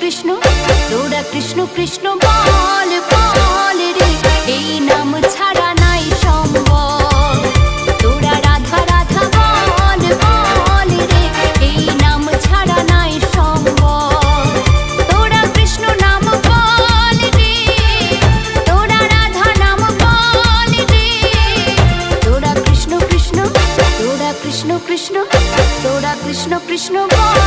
কৃষ্ণ তোরা কৃষ্ণ কৃষ্ণ বল বল রে, এই নাম ছাড়া নাই সম্বল। তোরা রাধা রাধা বল বল রে, এই নাম ছাড়া নাই সম্বল। তোরা কৃষ্ণ নাম বল রে, তোরা রাধা নাম বল রে, তোরা কৃষ্ণ কৃষ্ণ তোরা কৃষ্ণ কৃষ্ণ তোরা কৃষ্ণ কৃষ্ণ বল।